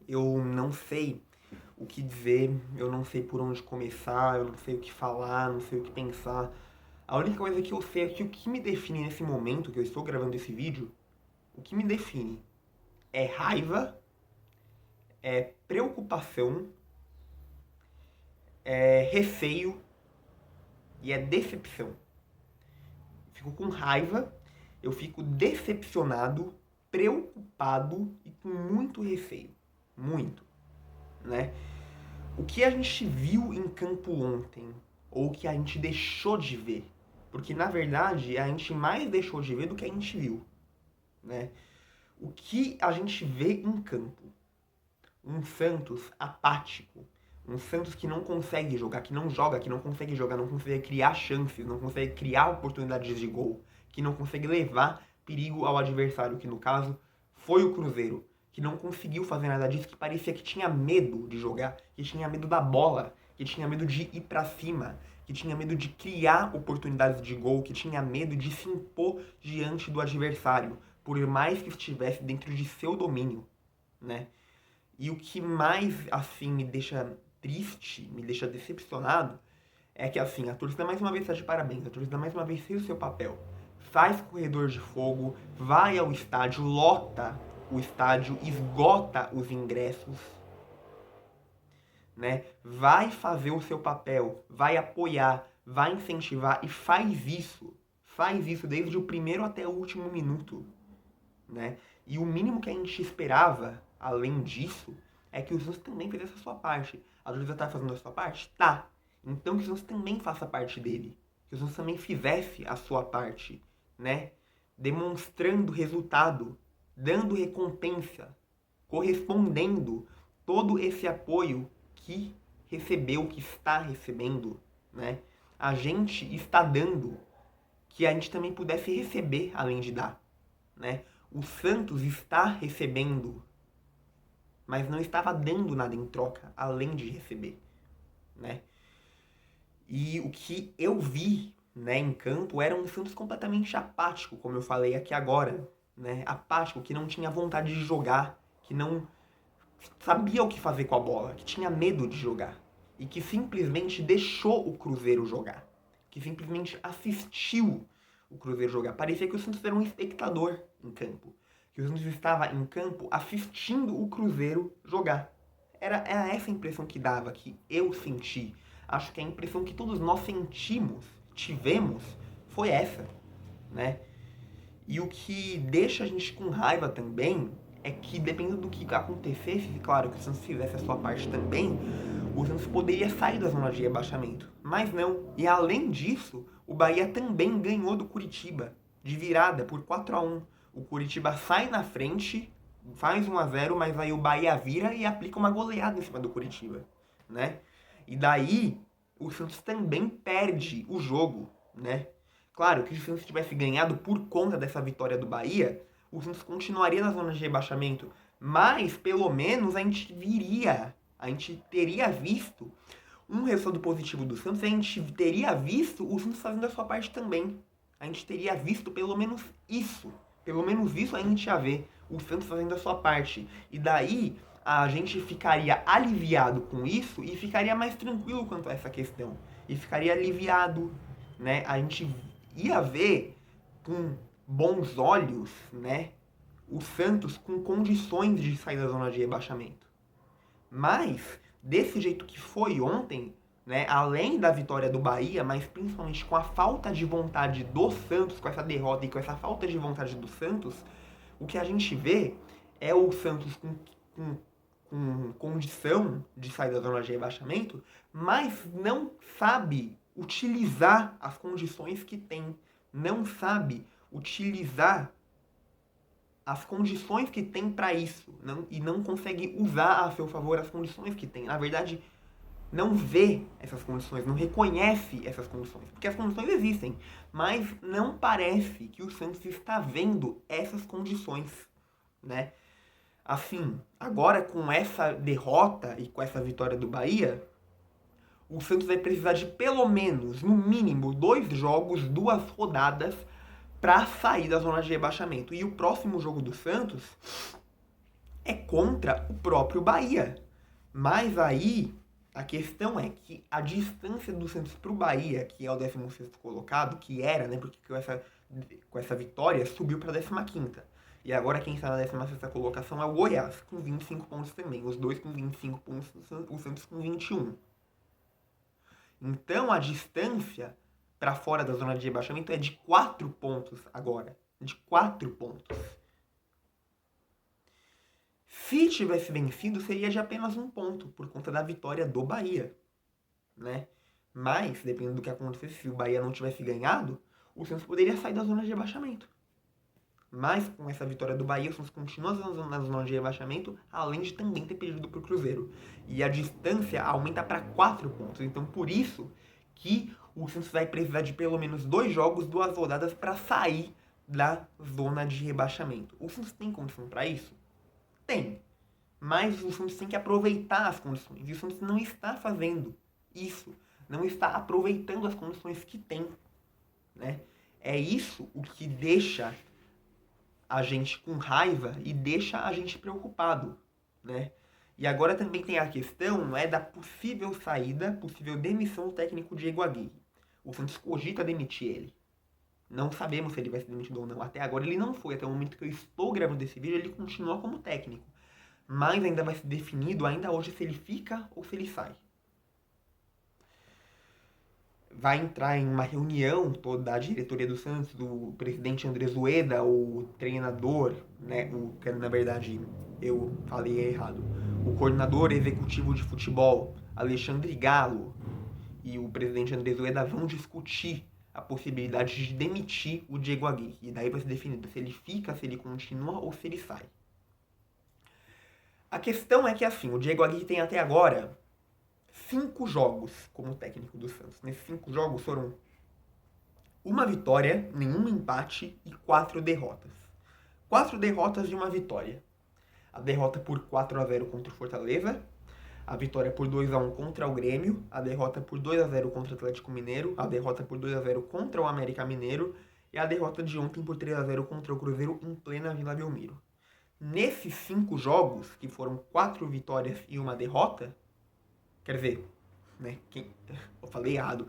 eu não sei o que dizer, eu não sei por onde começar, eu não sei o que falar, não sei o que pensar. A única coisa que eu sei é que o que me define nesse momento que eu estou gravando esse vídeo, o que me define é raiva, é preocupação, é receio e é decepção. Fico com raiva, eu fico decepcionado, preocupado e com muito receio. Muito, né? O que a gente viu em campo ontem, ou o que a gente deixou de ver, porque na verdade a gente mais deixou de ver do que a gente viu, né? O que a gente vê em campo? Um Santos apático, um Santos que não consegue jogar, que não joga, que não consegue jogar, não consegue criar chances, não consegue criar oportunidades de gol, que não consegue levar perigo ao adversário, que no caso foi o Cruzeiro, que não conseguiu fazer nada disso, que parecia que tinha medo de jogar, que tinha medo da bola, que tinha medo de ir pra cima, que tinha medo de criar oportunidades de gol, que tinha medo de se impor diante do adversário, por mais que estivesse dentro de seu domínio, né? E o que mais, assim, me deixa triste, me deixa decepcionado, é que, assim, a torcida mais uma vez está de parabéns, a torcida mais uma vez fez o seu papel. Faz corredor de fogo, vai ao estádio, lota o estádio, esgota os ingressos, né? Vai fazer o seu papel, vai apoiar, vai incentivar e faz isso. Faz isso desde o primeiro até o último minuto, né? E o mínimo que a gente esperava, além disso, é que o Santos também fizesse a sua parte. A Justiça tá fazendo a sua parte? Tá. Então que o Santos também faça parte dele. Que o Santos também fizesse a sua parte, né? Demonstrando resultado, dando recompensa, correspondendo todo esse apoio que recebeu, que está recebendo, né? A gente está dando que a gente também pudesse receber além de dar, né? O Santos está recebendo, mas não estava dando nada em troca, além de receber, né? E o que eu vi, né, em campo era um Santos completamente apático, como eu falei aqui agora, né? Apático, que não tinha vontade de jogar, que não sabia o que fazer com a bola, que tinha medo de jogar e que simplesmente deixou o Cruzeiro jogar, que simplesmente assistiu o Cruzeiro jogar. Parecia que o Santos era um espectador em campo, que o Santos estava em campo assistindo o Cruzeiro jogar. Era essa a impressão que dava, que eu senti. Acho que a impressão que todos nós sentimos, tivemos, foi essa, né? E o que deixa a gente com raiva também é que, dependendo do que acontecesse, claro que o Santos fizesse a sua parte também, o Santos poderia sair da zona de rebaixamento. Mas não. E além disso, o Bahia também ganhou do Curitiba, de virada, por 4-1. O Curitiba sai na frente, faz 1-0, mas aí o Bahia vira e aplica uma goleada em cima do Curitiba, né? E daí, o Santos também perde o jogo, né? Claro que se o Santos tivesse ganhado por conta dessa vitória do Bahia, o Santos continuaria na zona de rebaixamento. Mas, pelo menos, a gente teria visto um resultado positivo do Santos, a gente teria visto o Santos fazendo a sua parte também. A gente teria visto pelo menos isso. Pelo menos isso a gente ia ver, o Santos fazendo a sua parte. E daí a gente ficaria aliviado com isso e ficaria mais tranquilo quanto a essa questão. E ficaria aliviado, né? A gente ia ver com bons olhos, né, o Santos com condições de sair da zona de rebaixamento. Mas, desse jeito que foi ontem, né, além da vitória do Bahia, mas principalmente com a falta de vontade do Santos, com essa derrota e com essa falta de vontade do Santos, o que a gente vê é o Santos com condição de sair da zona de rebaixamento, mas não sabe utilizar as condições que tem, não sabe utilizar as condições que tem para isso e não consegue usar a seu favor as condições que tem. Na verdade, não vê essas condições, não reconhece essas condições, porque as condições existem, mas não parece que o Santos está vendo essas condições, né? Assim, agora com essa derrota e com essa vitória do Bahia, o Santos vai precisar de pelo menos, no mínimo, 2 jogos, 2 rodadas para sair da zona de rebaixamento. E o próximo jogo do Santos é contra o próprio Bahia. Mas aí, a questão é que a distância do Santos pro Bahia, que é o 16º colocado, que era, né, porque com essa vitória subiu pra 15ª. E agora quem está na 16ª colocação é o Goiás, com 25 pontos também. Os dois com 25 pontos, o Santos com 21. Então a distância para fora da zona de rebaixamento é de 4 pontos agora. De 4 pontos. Se tivesse vencido, seria de apenas 1 ponto, por conta da vitória do Bahia. Né? Mas, dependendo do que acontecesse, se o Bahia não tivesse ganhado, o Santos poderia sair da zona de rebaixamento. Mas, com essa vitória do Bahia, o Santos continua na zona de rebaixamento, além de também ter perdido para o Cruzeiro. E a distância aumenta para 4 pontos. Então, por isso que o Santos vai precisar de pelo menos 2 jogos, 2 rodadas para sair da zona de rebaixamento. O Santos tem condição para isso? Tem. Mas o Santos tem que aproveitar as condições. E o Santos não está fazendo isso. Não está aproveitando as condições que tem. Né? É isso o que deixa a gente com raiva e deixa a gente preocupado. Né? E agora também tem a questão da possível saída, possível demissão do técnico Diego Aguirre. O Santos cogita demitir ele. Não sabemos se ele vai ser demitido ou não. Até agora ele não foi. Até o momento que eu estou gravando esse vídeo, ele continua como técnico. Mas ainda vai ser definido ainda hoje se ele fica ou se ele sai. Vai entrar em uma reunião toda a diretoria do Santos, do presidente André Zueda, o treinador, né, na verdade, eu falei errado, o coordenador executivo de futebol, Alexandre Galo, e o presidente André Zueda vão discutir a possibilidade de demitir o Diego Aguirre. E daí vai ser definido se ele fica, se ele continua ou se ele sai. A questão é que, assim, o Diego Aguirre tem até agora 5 jogos como técnico do Santos. Nesses 5 jogos foram 1 vitória, nenhum empate e 4 derrotas. 4 derrotas e 1 vitória. A derrota por 4-0 contra o Fortaleza, a vitória por 2-1 contra o Grêmio, a derrota por 2-0 contra o Atlético Mineiro, a derrota por 2-0 contra o América Mineiro e a derrota de ontem por 3-0 contra o Cruzeiro em plena Vila Belmiro. Nesses 5 jogos, que foram 4 vitórias e 1 derrota, quer dizer, né, eu falei errado.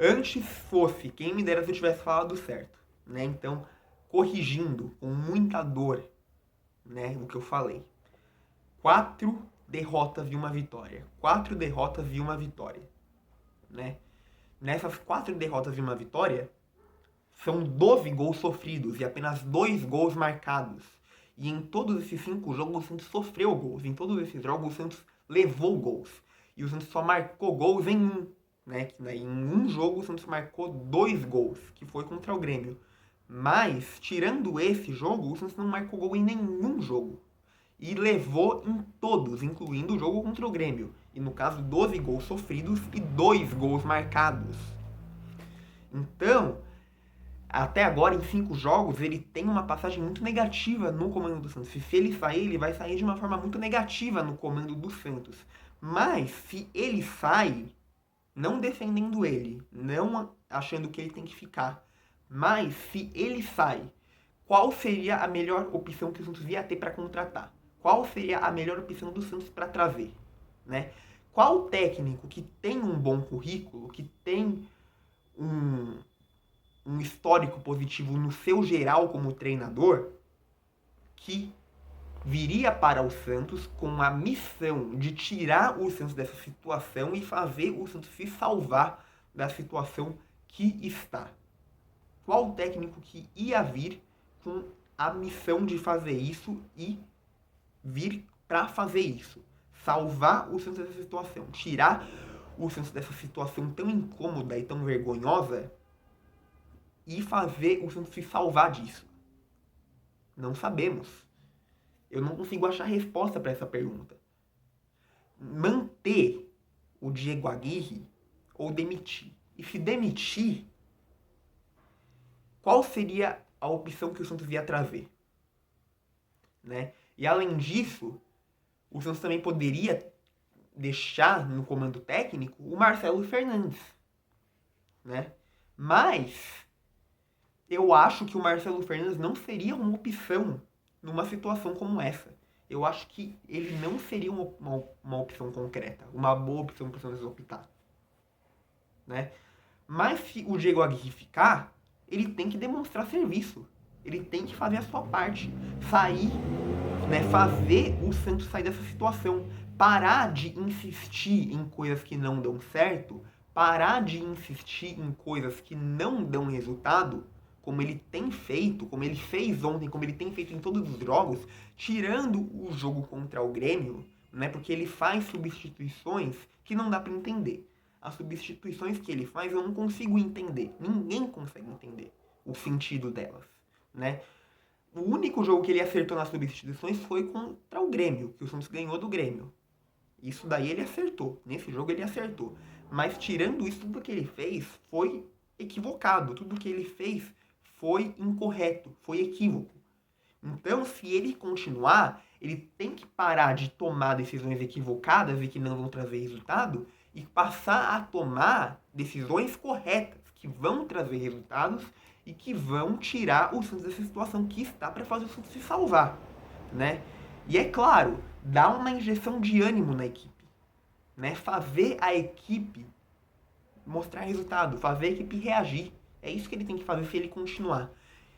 Antes fosse, quem me dera se eu tivesse falado certo. Né? Então, corrigindo com muita dor, né, o que eu falei. 4 derrotas e 1 vitória. 4 derrotas e 1 vitória. Né? Nessas 4 derrotas e 1 vitória, são 12 gols sofridos e apenas 2 gols marcados. E em todos esses 5 jogos o Santos sofreu gols. Em todos esses jogos o Santos levou gols. E o Santos só marcou gols em 1. Né? Em um jogo o Santos marcou 2 gols, que foi contra o Grêmio. Mas, tirando esse jogo, o Santos não marcou gol em nenhum jogo. E levou em todos, incluindo o jogo contra o Grêmio. E no caso, 12 gols sofridos e 2 gols marcados. Então, até agora, em 5 jogos, ele tem uma passagem muito negativa no comando do Santos. Se ele sair, ele vai sair de uma forma muito negativa no comando do Santos. Mas, se ele sai, não defendendo ele, não achando que ele tem que ficar, mas se ele sai, qual seria a melhor opção que o Santos ia ter para contratar? Qual seria a melhor opção do Santos para trazer? Né? Qual técnico que tem um bom currículo, que tem um histórico positivo no seu geral como treinador, que viria para o Santos com a missão de tirar o Santos dessa situação e fazer o Santos se salvar da situação que está? Qual técnico que ia vir com a missão de fazer isso e vir para fazer isso? Salvar o Santos dessa situação, tirar o Santos dessa situação tão incômoda e tão vergonhosa e fazer o Santos se salvar disso? Não sabemos. Eu não consigo achar resposta para essa pergunta. Manter o Diego Aguirre ou demitir? E se demitir, qual seria a opção que o Santos ia trazer? Né? E além disso, o Santos também poderia deixar no comando técnico o Marcelo Fernandes. Né? Mas eu acho que o Marcelo Fernandes não seria uma opção numa situação como essa. eu acho que ele não seria uma opção concreta, uma boa opção para o Santos optar, né? Mas se o Diego Aguirre ficar, ele tem que demonstrar serviço. Ele tem que fazer a sua parte. Sair, né? Fazer o Santos sair dessa situação. Parar de insistir em coisas que não dão certo. Parar de insistir em coisas que não dão resultado. Como ele tem feito, como ele fez ontem, como ele tem feito em todos os jogos. Tirando o jogo contra o Grêmio, né? Porque ele faz substituições que não dá para entender. As substituições que ele faz eu não consigo entender. Ninguém consegue entender o sentido delas, né? O único jogo que ele acertou nas substituições foi contra o Grêmio, que o Santos ganhou do Grêmio. Isso daí ele acertou. Nesse jogo ele acertou. Mas tirando isso, tudo que ele fez foi equivocado. Tudo que ele fez foi incorreto, foi equívoco. Então, se ele continuar, ele tem que parar de tomar decisões equivocadas e que não vão trazer resultado e passar a tomar decisões corretas, que vão trazer resultados e que vão tirar o Santos dessa situação que está para fazer o Santos se salvar, né? E é claro, dá uma injeção de ânimo na equipe, né? Fazer a equipe mostrar resultado, fazer a equipe reagir. É isso que ele tem que fazer se ele continuar.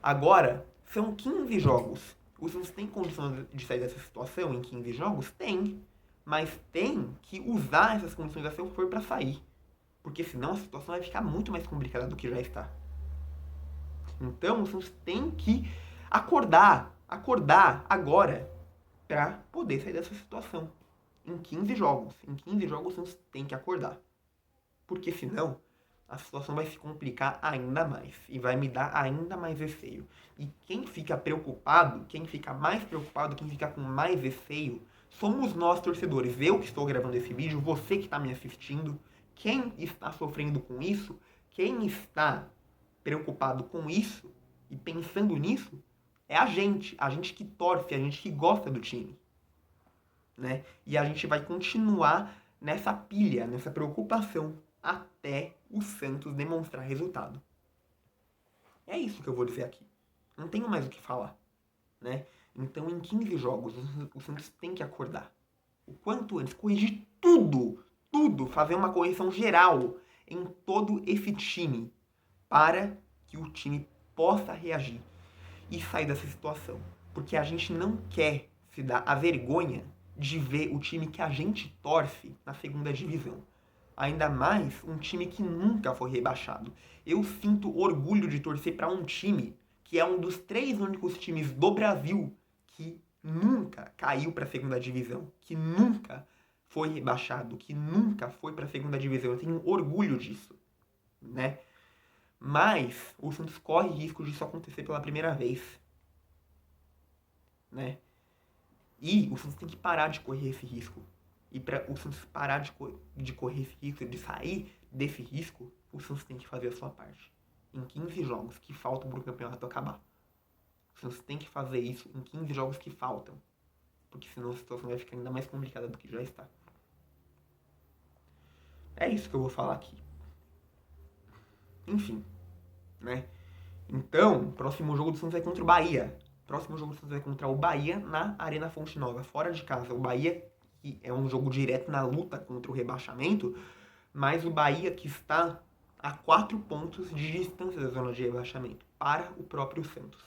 Agora, são 15 jogos. O Santos tem condições de sair dessa situação em 15 jogos? Tem. Mas tem que usar essas condições a seu favor para sair. Porque senão a situação vai ficar muito mais complicada do que já está. Então o Santos tem que acordar agora para poder sair dessa situação. Em 15 jogos. Em 15 jogos o Santos tem que acordar. Porque senão a situação vai se complicar ainda mais e vai me dar ainda mais receio. E quem fica preocupado, quem fica mais preocupado, quem fica com mais receio, somos nós torcedores. Eu que estou gravando esse vídeo, você que está me assistindo, quem está sofrendo com isso, quem está preocupado com isso e pensando nisso, é a gente que torce, a gente que gosta do time, né? E a gente vai continuar nessa pilha, nessa preocupação, até o Santos demonstrar resultado. É isso que eu vou dizer aqui. Não tenho mais o que falar, né? Então, em 15 jogos, o Santos tem que acordar. O quanto antes, corrigir tudo, fazer uma correção geral em todo esse time, para que o time possa reagir e sair dessa situação. Porque a gente não quer se dar a vergonha de ver o time que a gente torce na segunda divisão. Ainda mais um time que nunca foi rebaixado. Eu sinto orgulho de torcer para um time que é um dos 3 únicos times do Brasil que nunca caiu para a segunda divisão, que nunca foi rebaixado, que nunca foi para a segunda divisão. Eu tenho orgulho disso, né? Mas o Santos corre risco disso acontecer pela primeira vez, né? E o Santos tem que parar de correr esse risco. E para o Santos parar de correr esse risco, de sair desse risco, o Santos tem que fazer a sua parte. Em 15 jogos que faltam para o campeonato acabar. O Santos tem que fazer isso em 15 jogos que faltam. Porque senão a situação vai ficar ainda mais complicada do que já está. É isso que eu vou falar aqui. Enfim, né? Então, o próximo jogo do Santos é contra o Bahia. O próximo jogo do Santos é contra o Bahia na Arena Fonte Nova, fora de casa. O Bahia, que é um jogo direto na luta contra o rebaixamento, mas o Bahia que está a 4 pontos de distância da zona de rebaixamento para o próprio Santos.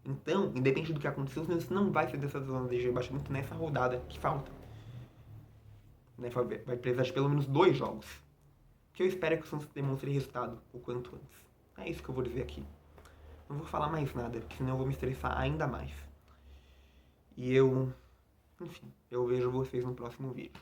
Então, independente do que acontecer, o Santos não vai sair dessa zona de rebaixamento nessa rodada que falta. Né? Vai precisar de pelo menos 2 jogos. Que eu espero que o Santos demonstre resultado o quanto antes. É isso que eu vou dizer aqui. Não vou falar mais nada, porque senão eu vou me estressar ainda mais. E enfim, eu vejo vocês no próximo vídeo.